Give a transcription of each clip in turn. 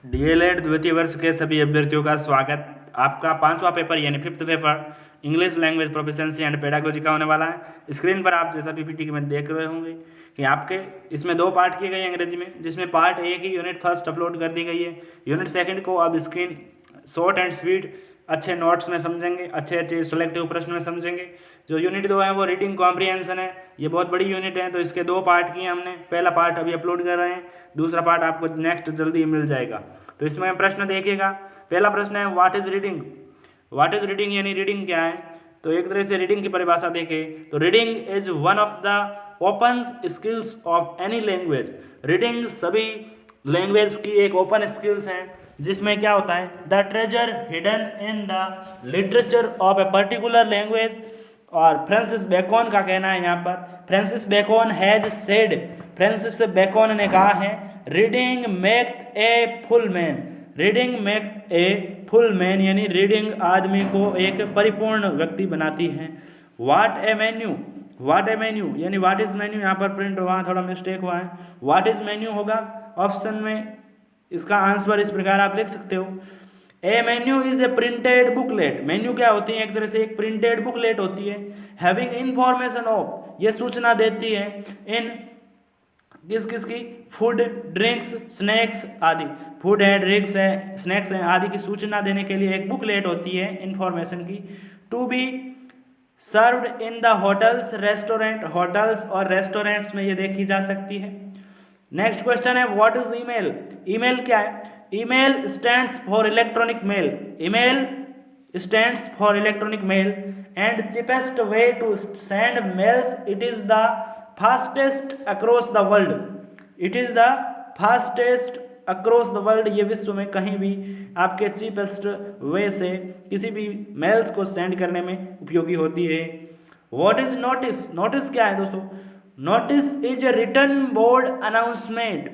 DElEd द्वितीय वर्ष के सभी अभ्यर्थियों का स्वागत। आपका 5वां पेपर यानी 5th paper English language proficiency and pedagogy का होने वाला है। स्क्रीन पर आप जैसा पीपीटी में देख रहे होंगे कि आपके इसमें 2 पार्ट किए गए हैं अंग्रेजी में, जिसमें पार्ट 1 की यूनिट फर्स्ट अपलोड कर दी गई है। यूनिट सेकंड को अब स्क्रीन शॉर्ट एंड स्वीट अच्छे नोट्स में समझेंगे, अच्छे सिलेक्टिव प्रश्न में समझेंगे। जो यूनिट 2 है वो रीडिंग कॉम्प्रिहेंशन है। ये बहुत बड़ी यूनिट है, तो इसके 2 पार्ट किए हमने। पहला पार्ट अभी अपलोड कर रहे हैं, दूसरा पार्ट आपको नेक्स्ट जल्दी मिल जाएगा। तो इसमें प्रश्न देखिएगा। पहला प्रश्न है what is reading. What is reading यानी रीडिंग क्या है। तो एक तरह से रीडिंग की परिभाषा देखें तो reading is one of the open skills of any language. Reading सभी लैंग्वेज की एक ओपन स्किल्स है, जिसमें क्या होता है the treasure hidden in the literature of a particular language. और फ्रांसिस बेकन का कहना है यहाँ पर, Francis Bacon has said, Francis Bacon ने कहा है reading make a full man. Reading make a full man यानी रीडिंग आदमी को एक परिपूर्ण व्यक्ति बनाती है। What a menu, what a menu यानी व्हाट इज मेन्यू, यहाँ पर प्रिंट वहाँ थोड़ा मिस्टेक हुआ है। व्हाट इज मेन्यू होगा ऑप्शन में, इसका आंसर इस प्रकार आप लिख सकते हो। A menu is a printed booklet. Menu क्या होती है, एक तरह से एक प्रिंटेड बुकलेट होती है। हैविंग इंफॉर्मेशन ऑफ, ये सूचना देती है इन किस किस की, फूड ड्रिंक्स स्नैक्स आदि। फूड है, ड्रिंक्स है, स्नैक्स हैं आदि की सूचना देने के लिए एक बुकलेट होती है इंफॉर्मेशन की। To be served in the hotels restaurant, hotels और रेस्टोरेंट्स में ये देखी जा सकती है। नेक्स्ट क्वेश्चन है व्हाट इज ईमेल। ईमेल क्या है। Email stands for electronic mail. Email stands for electronic mail and cheapest way to send mails. It is the fastest across the world. It is the fastest across the world, ये विश्व में कहीं भी आपके cheapest way से किसी भी mails को सेंड करने में उपयोगी होती है। What is notice. नोटिस क्या है दोस्तों, notice is a written board announcement.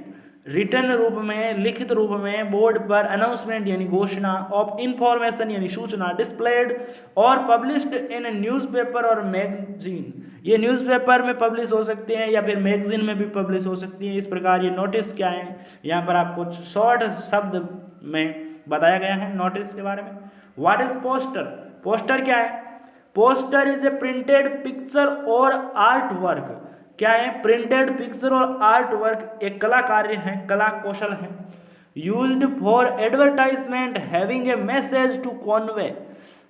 Written रूप में, लिखित रूप में बोर्ड पर अनाउंसमेंट यानी घोषणा ऑफ इंफॉर्मेशन यानी सूचना डिस्प्लेड और पब्लिश्ड इन न्यूज़पेपर और मैगजीन। ये न्यूज़पेपर में पब्लिश हो सकते हैं या फिर मैगजीन में भी पब्लिश हो सकती हैं। इस प्रकार ये नोटिस क्या है, यहाँ पर आपको शॉर्ट शब्द में बताया गया है नोटिस के बारे में। What is poster. पोस्टर क्या है। Poster is a printed picture और आर्ट वर्क। क्या है, प्रिंटेड पिक्चर और आर्ट वर्क एक कला कार्य है, कला कौशल है। Used for advertisement having a message to convey.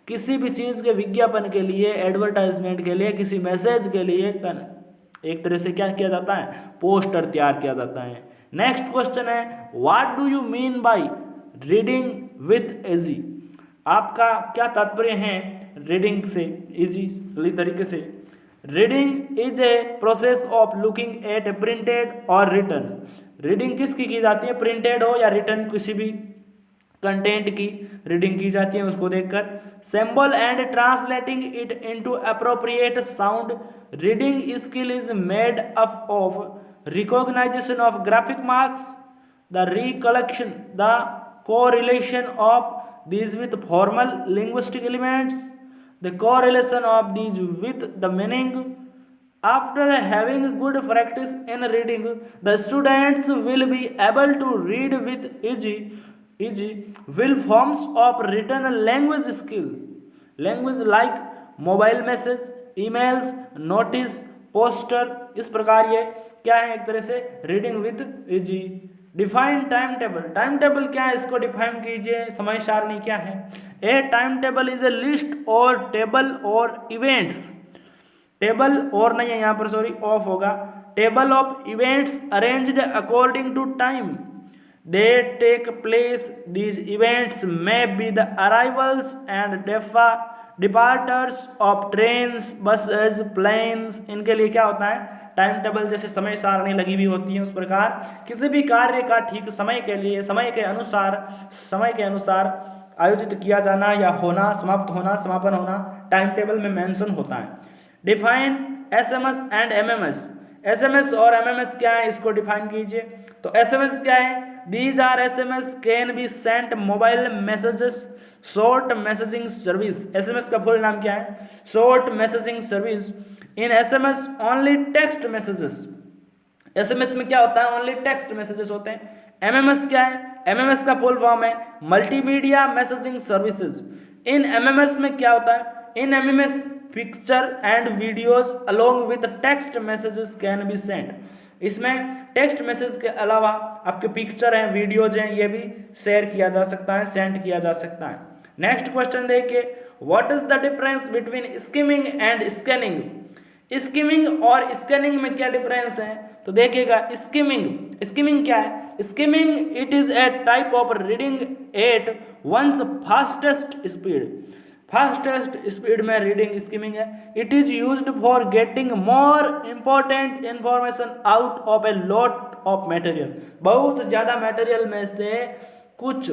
किसी भी चीज़ के विज्ञापन के लिए, एडवर्टाइजमेंट के लिए, किसी मैसेज के लिए एक तरह से क्या किया जाता है, पोस्टर तैयार किया जाता है। नेक्स्ट क्वेश्चन है what do you mean by reading with easy. आपका क्या तात्पर्य है रीडिंग से इजीली तरीके से। Reading is a process of looking at A printed और रिटन। रीडिंग किसकी की जाती है, प्रिंटेड हो या रिटन, किसी भी कंटेंट की रीडिंग की जाती है उसको देखकर। Symbol and translating it into appropriate sound. Reading skill is made up of recognization of graphic marks, the recollection, the correlation of these with formal linguistic elements, the correlation of these with the meaning. After having good practice in reading, the students will be able to read with easy will forms of written language skills. Language like mobile message, emails, notice, poster। इस प्रकार ये क्या है, एक तरह से reading with easy. Define time table. Time table क्या है, इसको डिफाइन कीजिए। समय सारणी क्या है। A time table is a list और टेबल और इवेंट्स। टेबल और नहीं है यहाँ पर, सॉरी ऑफ होगा। Table of events arranged according to time they take place. These events may be the arrivals and departures of trains, buses, planes. इनके लिए क्या होता है, टाइम टेबल जैसे समय सारणी लगी हुई होती है, उस प्रकार किसी भी कार्य का ठीक समय के लिए, समय के अनुसार आयोजित किया जाना या होना, समाप्त होना, समापन होना टाइम टेबल में मेंशन होता है। Define SMS and MMS. SMS और एमएमएस क्या है, इसको डिफाइन कीजिए। तो एसएमएस क्या है, these are SMS can be sent mobile messages short messaging service. SMS का फुल नाम क्या है, short messaging service. In SMS only text messages. SMS में क्या होता है, ओनली टेक्स्ट मैसेजेस होते हैं। MMS क्या है? MMS का फुल फॉर्म है मल्टीमीडिया मैसेजिंग सर्विसेज। इन MMS में क्या होता है? इन MMS picture and videos along with text messages can be send. इसमें टेक्स्ट मैसेज के अलावा आपके पिक्चर हैं, वीडियोज हैं, ये भी शेयर किया जा सकता है, सेंड किया जा सकता है। नेक्स्ट क्वेश्चन देखिए, what is the difference between skimming and scanning? Skimming और स्कैनिंग में क्या डिफरेंस है? तो देखिएगा, स्किमिंग क्या है? Skimming it is a type of reading at once fastest speed. Fastest speed में रीडिंग स्किमिंग है। It is used for getting more important information out of a lot of material. बहुत ज़्यादा material में से कुछ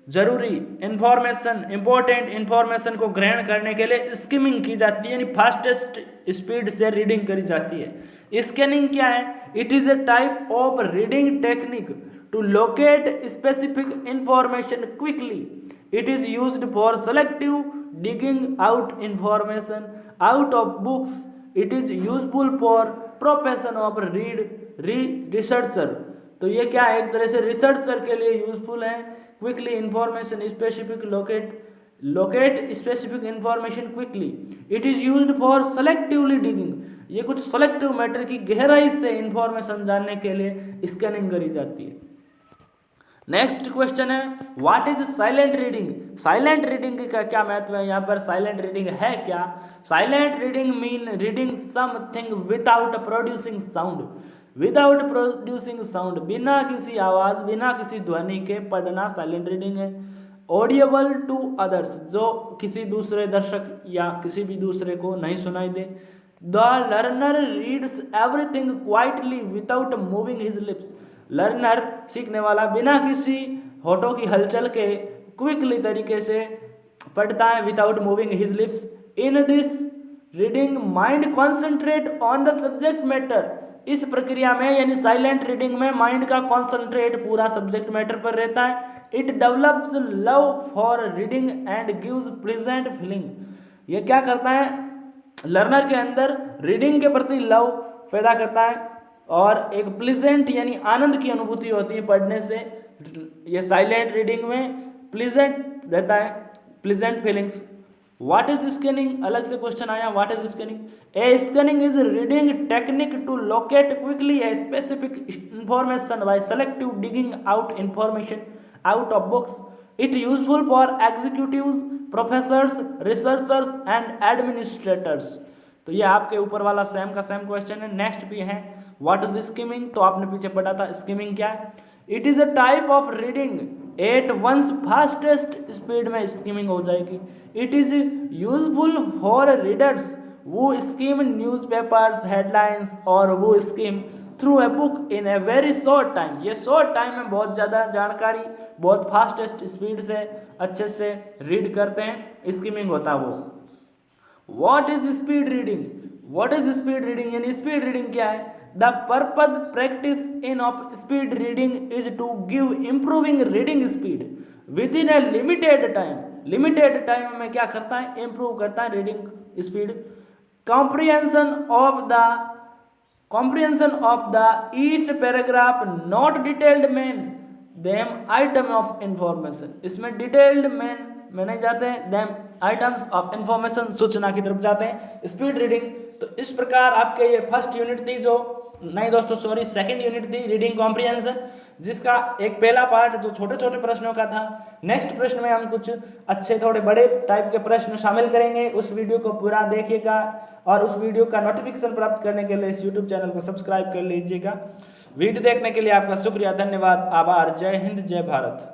जरूरी इंफॉर्मेशन, इंपॉर्टेंट इंफॉर्मेशन को ग्रहण करने के लिए स्किमिंग की जाती है, यानी फास्टेस्ट स्पीड से रीडिंग करी जाती है। स्कैनिंग क्या है? It is a type of reading technique to locate specific information quickly. It is used for selective digging out information out of books. It is useful for profession of researcher. तो ये क्या है? एक तरह से researcher के लिए useful है। Quickly information specific locate specific information quickly. It is used for selectively digging. ये कुछ सेलेक्टिव मैटर की गहराई से इंफॉर्मेशन जानने के लिए स्कैनिंग करी जाती है। नेक्स्ट क्वेश्चन है, what is silent reading? Silent reading का क्या महत्व है? यहाँ पर साइलेंट रीडिंग है क्या? Silent reading mean reading something without producing sound. Without producing sound, बिना किसी आवाज, बिना किसी ध्वनि के पढ़ना साइलेंट रीडिंग है। ऑडियबल टू अदर्स, जो किसी दूसरे दर्शक या किसी भी दूसरे को नहीं सुनाई दे। The learner reads everything quietly without moving his lips. Learner, सीखने वाला, बिना किसी होठों की हलचल के क्विकली तरीके से पढ़ता है without moving his lips. In this reading mind concentrate on the subject matter. इस प्रक्रिया में यानी साइलेंट रीडिंग में माइंड का कॉन्सेंट्रेट पूरा सब्जेक्ट मैटर पर रहता है। It develops love for reading and gives pleasant feeling. ये क्या करता है? लर्नर के अंदर रीडिंग के प्रति लव पैदा करता है और एक प्लीजेंट यानी आनंद की अनुभूति होती है पढ़ने से। ये साइलेंट रीडिंग में प्लीजेंट रहता है, pleasant feelings. What is scanning? अलग से क्वेश्चन आया, what is scanning? A scanning is reading technique to locate quickly a specific information by selective digging out information out of books. It useful for executives, professors, researchers and administrators. तो ये आपके ऊपर वाला same का same question है। Next भी है, what is skimming? तो आपने पीछे पढ़ा था, स्किमिंग क्या है? It is a type of reading at once fastest speed में स्किमिंग हो जाएगी। It is useful for readers वो स्किम न्यूज़पेपर्स हेडलाइंस और वो skim through a book in a very short time. ये शॉर्ट टाइम में बहुत ज़्यादा जानकारी बहुत फास्टेस्ट स्पीड से अच्छे से रीड करते हैं, स्किमिंग होता है वो। What is speed reading? What is speed reading? यानी स्पीड रीडिंग क्या है? The purpose practice in of speed reading is to give improving reading speed within a limited time. Limited time में क्या करता है? इम्प्रूव करता है reading speed. comprehension of the each paragraph not detailed main them item of information। इसमें detailed में नहीं जाते हैं, them items of information सूचना की तरफ जाते हैं स्पीड रीडिंग। तो इस प्रकार आपके ये फर्स्ट यूनिट थी, जो नहीं दोस्तों सॉरी सेकंड यूनिट थी रीडिंग कॉम्प्रिहेंशन, जिसका एक पहला पार्ट जो छोटे छोटे प्रश्नों का था। नेक्स्ट प्रश्न में हम कुछ अच्छे थोड़े बड़े टाइप के प्रश्न शामिल करेंगे। उस वीडियो को पूरा देखिएगा और उस वीडियो का नोटिफिकेशन प्राप्त करने के लिए इस यूट्यूब चैनल को सब्सक्राइब कर लीजिएगा। वीडियो देखने के लिए आपका शुक्रिया, धन्यवाद, आभार। जय हिंद, जय भारत।